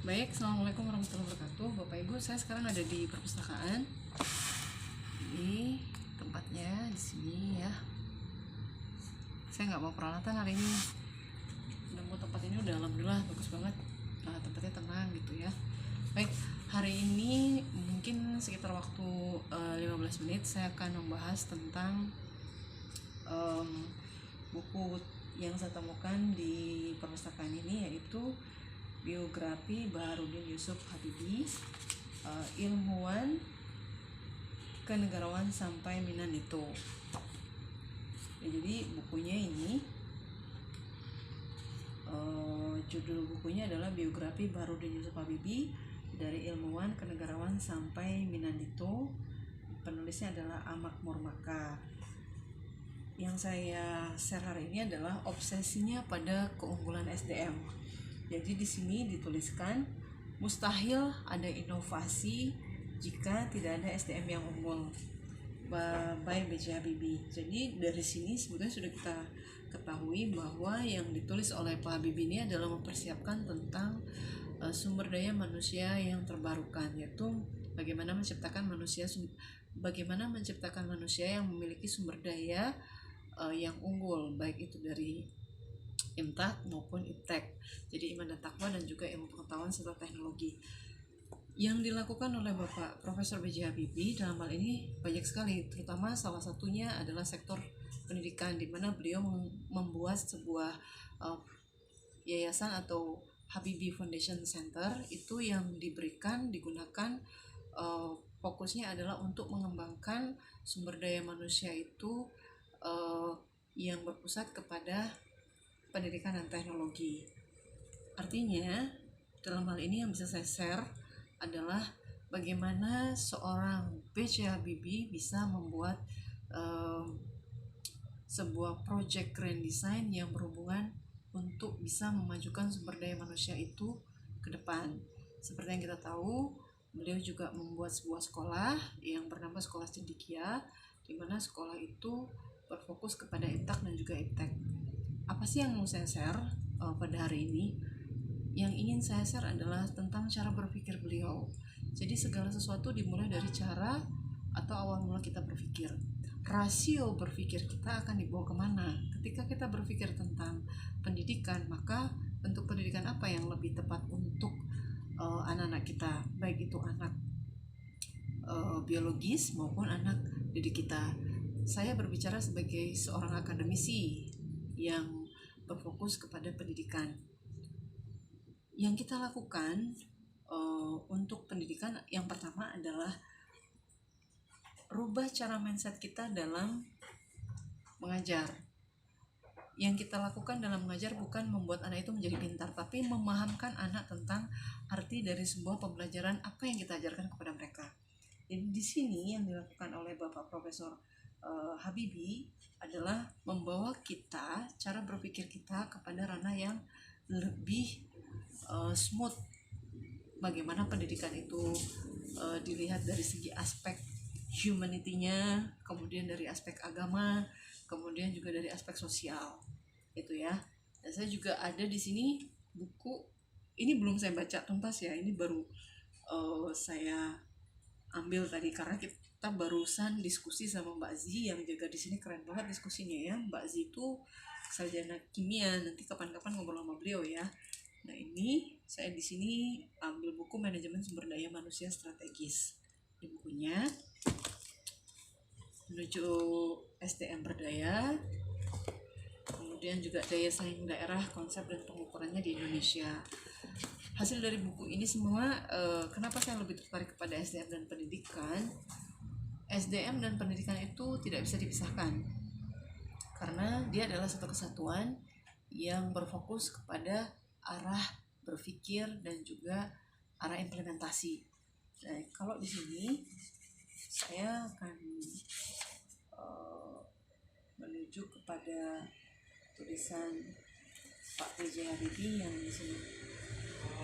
Baik, assalamualaikum warahmatullahi wabarakatuh. Bapak Ibu, saya sekarang ada di perpustakaan. Ini tempatnya di sini ya. Saya nggak bawa peralatan hari ini. Nemu tempat ini udah alhamdulillah bagus banget. Nah, tempatnya tenang gitu ya. Baik, hari ini mungkin sekitar waktu 15 menit saya akan membahas tentang buku yang saya temukan di perpustakaan ini, yaitu biografi Baharudin Yusuf Habibie, ilmuwan, kenegarawan sampai Minanito. Ya, jadi bukunya ini judul bukunya adalah biografi Baharudin Yusuf Habibie, dari ilmuwan, kenegarawan sampai Minanito. Penulisnya adalah Amakmur Maka. Yang saya share hari ini adalah obsesinya pada keunggulan SDM. Jadi di sini dituliskan, mustahil ada inovasi jika tidak ada SDM yang unggul, by B.J. Habibie. Jadi dari sini sebetulnya sudah kita ketahui bahwa yang ditulis oleh Pak Habibie ini adalah mempersiapkan tentang sumber daya manusia yang terbarukan, yaitu bagaimana menciptakan manusia yang memiliki sumber daya yang unggul, baik itu dari IMTAK maupun IPTEK. Jadi iman dan takwa, dan juga ilmu pengetahuan serta teknologi. Yang dilakukan oleh Bapak Profesor B.J. Habibie dalam hal ini banyak sekali, terutama salah satunya adalah sektor pendidikan, di mana beliau membuat sebuah yayasan atau Habibie Foundation Center, itu yang digunakan fokusnya adalah untuk mengembangkan sumber daya manusia itu yang berpusat kepada pendidikan dan teknologi. Artinya dalam hal ini yang bisa saya share adalah bagaimana seorang B.J. Habibie bisa membuat sebuah project grand design yang berhubungan untuk bisa memajukan sumber daya manusia itu ke depan. Seperti yang kita tahu, beliau juga membuat sebuah sekolah yang bernama Sekolah Cendekia, di mana sekolah itu berfokus kepada IMTAK dan juga IPTEK. Apa sih yang mau saya share pada hari ini? Yang ingin saya share adalah tentang cara berpikir beliau. Jadi segala sesuatu dimulai dari cara atau awal mula kita berpikir. Rasio berpikir kita akan dibawa kemana? Ketika kita berpikir tentang pendidikan, maka bentuk pendidikan apa yang lebih tepat untuk anak-anak kita, baik itu anak biologis maupun anak didik kita. Saya berbicara sebagai seorang akademisi yang berfokus kepada pendidikan. Yang kita lakukan untuk pendidikan, yang pertama adalah rubah cara mindset kita dalam mengajar. Yang kita lakukan dalam mengajar bukan membuat anak itu menjadi pintar, tapi memahamkan anak tentang arti dari sebuah pembelajaran, apa yang kita ajarkan kepada mereka. Jadi di sini yang dilakukan oleh Bapak Profesor Habibie adalah membawa kita, cara berpikir kita kepada ranah yang lebih smooth. Bagaimana pendidikan itu dilihat dari segi aspek humanity-nya, kemudian dari aspek agama, kemudian juga dari aspek sosial, itu ya. Dan saya juga ada di sini buku ini, belum saya baca tuntas ya, ini baru saya ambil tadi karena kita barusan diskusi sama Mbak Zi yang jaga di sini. Keren banget diskusinya ya. Mbak Zi itu sarjana kimia, nanti kapan-kapan ngobrol sama beliau ya. Nah, ini saya di sini ambil buku Manajemen Sumber Daya Manusia Strategis. Di bukunya menuju SDM berdaya, kemudian juga daya saing daerah, konsep dan pengukurannya di Indonesia. Hasil dari buku ini semua, kenapa saya lebih tertarik kepada SDM dan pendidikan? SDM dan pendidikan itu tidak bisa dipisahkan, karena dia adalah satu kesatuan yang berfokus kepada arah berpikir dan juga arah implementasi. Nah, kalau di sini saya akan menuju kepada tulisan Pak B.J. Habibie yang di sini.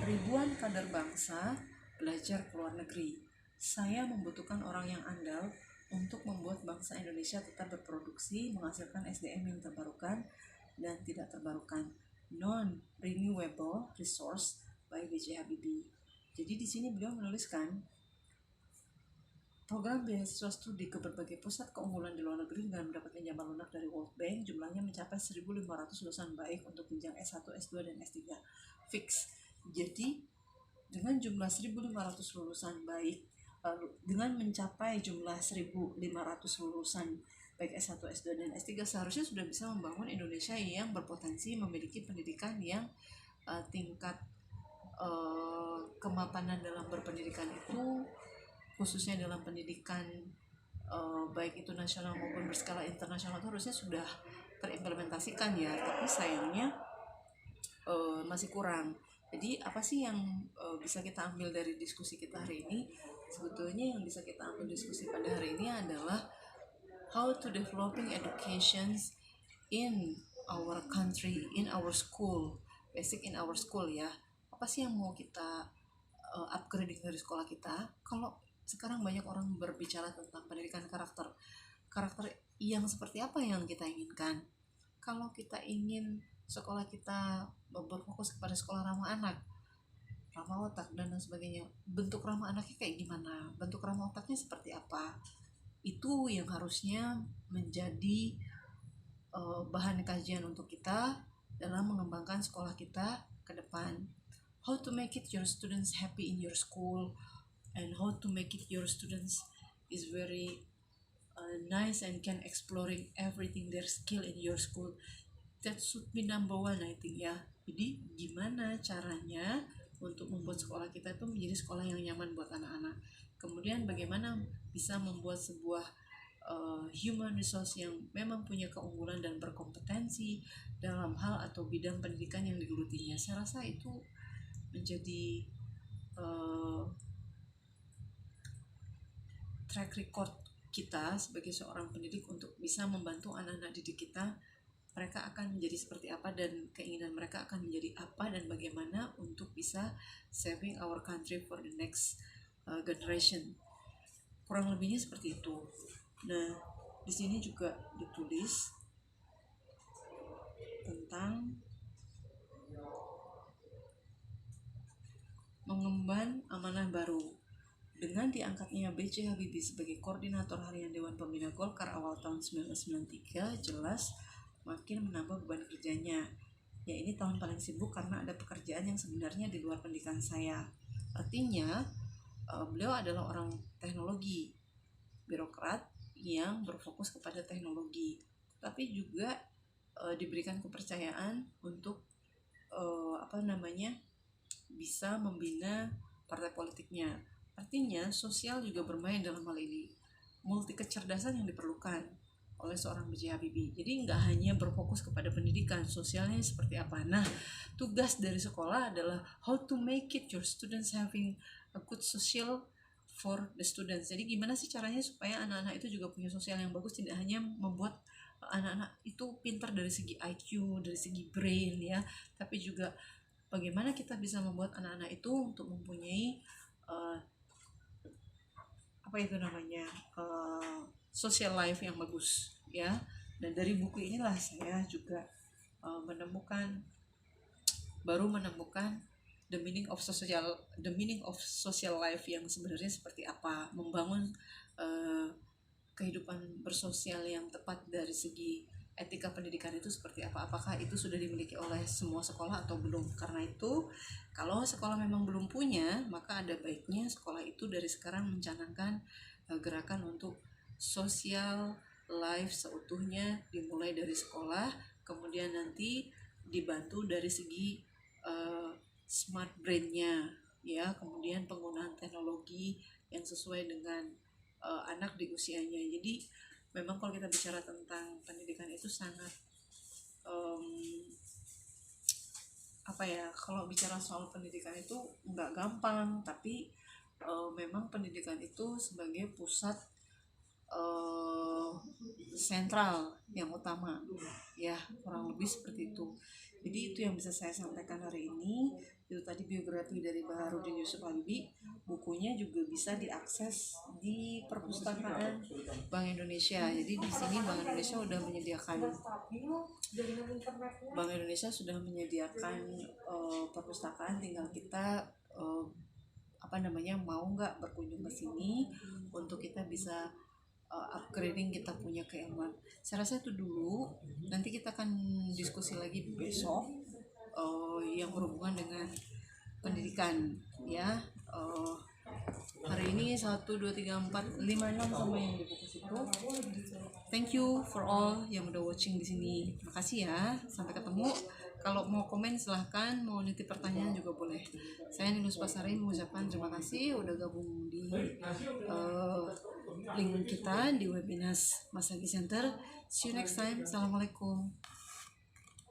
Ribuan kader bangsa belajar ke luar negeri. Saya membutuhkan orang yang andal untuk membuat bangsa Indonesia tetap berproduksi, menghasilkan SDM yang terbarukan dan tidak terbarukan, non-renewable resource, by B.J. Habibie. Jadi di sini beliau menuliskan program beasiswa studi ke berbagai pusat keunggulan di luar negeri dengan mendapat pinjaman lunak dari World Bank jumlahnya mencapai 1.500 lulusan baik untuk jenjang S1, S2, dan S3 fix. Jadi dengan jumlah 1.500 lulusan baik, dengan mencapai jumlah 1.500 lulusan baik S1, S2, dan S3 seharusnya sudah bisa membangun Indonesia yang berpotensi memiliki pendidikan yang tingkat kemapanan dalam berpendidikan itu, khususnya dalam pendidikan baik itu nasional maupun berskala internasional, itu harusnya sudah terimplementasikan ya, tapi sayangnya masih kurang. Jadi apa sih yang bisa kita ambil dari diskusi kita hari ini? Sebetulnya yang bisa kita ambil diskusi pada hari ini adalah how to developing educations in our country, in our school, basic in our school ya. Apa sih yang mau kita upgrading dari sekolah kita? Kalau sekarang banyak orang berbicara tentang pendidikan karakter yang seperti apa yang kita inginkan. Kalau kita ingin sekolah kita berfokus kepada sekolah ramah anak, ramah otak, dan lain sebagainya, bentuk ramah anaknya kayak gimana, bentuk ramah otaknya seperti apa, itu yang harusnya menjadi bahan kajian untuk kita dalam mengembangkan sekolah kita ke depan. How to make it your students happy in your school, and how to make it your students is very nice and can exploring everything their skill in your school. That should be number one, I think ya. Jadi gimana caranya untuk membuat sekolah kita itu menjadi sekolah yang nyaman buat anak-anak. Kemudian bagaimana bisa membuat sebuah human resource yang memang punya keunggulan dan berkompetensi dalam hal atau bidang pendidikan yang digelutinya. Saya rasa itu menjadi track record kita sebagai seorang pendidik untuk bisa membantu anak-anak didik kita. Mereka akan menjadi seperti apa dan keinginan mereka akan menjadi apa dan bagaimana untuk bisa saving our country for the next generation. Kurang lebihnya seperti itu. Nah, di sini juga ditulis tentang mengemban amanah baru. Dengan diangkatnya B.J. Habibie sebagai koordinator harian Dewan Pembina Golkar awal tahun 1993, jelas makin menambah beban kerjanya. Ya, ini tahun paling sibuk karena ada pekerjaan yang sebenarnya di luar pendidikan saya. Artinya, beliau adalah orang teknologi, birokrat yang berfokus kepada teknologi, tapi juga diberikan kepercayaan untuk bisa membina partai politiknya. Artinya sosial juga bermain dalam hal ini, multi kecerdasan yang diperlukan oleh seorang B.J. Habibie. Jadi nggak hanya berfokus kepada pendidikan, sosialnya seperti apa. Nah, tugas dari sekolah adalah how to make it your students having a good social for the students. Jadi gimana sih caranya supaya anak-anak itu juga punya sosial yang bagus, tidak hanya membuat anak-anak itu pintar dari segi IQ, dari segi brain ya, tapi juga bagaimana kita bisa membuat anak-anak itu untuk mempunyai social life yang bagus ya. Dan dari buku inilah saya juga baru menemukan the meaning of social life yang sebenarnya seperti apa, membangun kehidupan bersosial yang tepat dari segi etika pendidikan itu seperti apa, apakah itu sudah dimiliki oleh semua sekolah atau belum. Karena itu kalau sekolah memang belum punya, maka ada baiknya sekolah itu dari sekarang mencanangkan gerakan untuk social life seutuhnya, dimulai dari sekolah, kemudian nanti dibantu dari segi smart brain-nya ya, kemudian penggunaan teknologi yang sesuai dengan anak di usianya. Jadi memang kalau kita bicara tentang pendidikan itu sangat kalau bicara soal pendidikan itu nggak gampang, tapi memang pendidikan itu sebagai pusat sentral yang utama ya, kurang lebih seperti itu. Jadi itu yang bisa saya sampaikan hari ini. Itu tadi biografi dari Baharudin Yusuf Habibie. Bukunya juga bisa diakses di perpustakaan Bank Indonesia. Jadi di sini Bank Indonesia sudah menyediakan perpustakaan, tinggal kita mau nggak berkunjung ke sini untuk kita bisa upgrading kita punya keilmuan. Saya rasa itu dulu. Nanti kita akan diskusi lagi besok yang berhubungan dengan pendidikan ya. Hari ini 1, 2, 3, 4, 5, 6 sama yang di buku situ. Thank you for all yang udah watching di sini. Makasih ya. Sampai ketemu. Kalau mau komen silahkan, mau nitip pertanyaan juga boleh. Saya Ninus Pasari mengucapkan terima kasih udah gabung di link kita di webinar Masagi Center. See you next time. Assalamualaikum.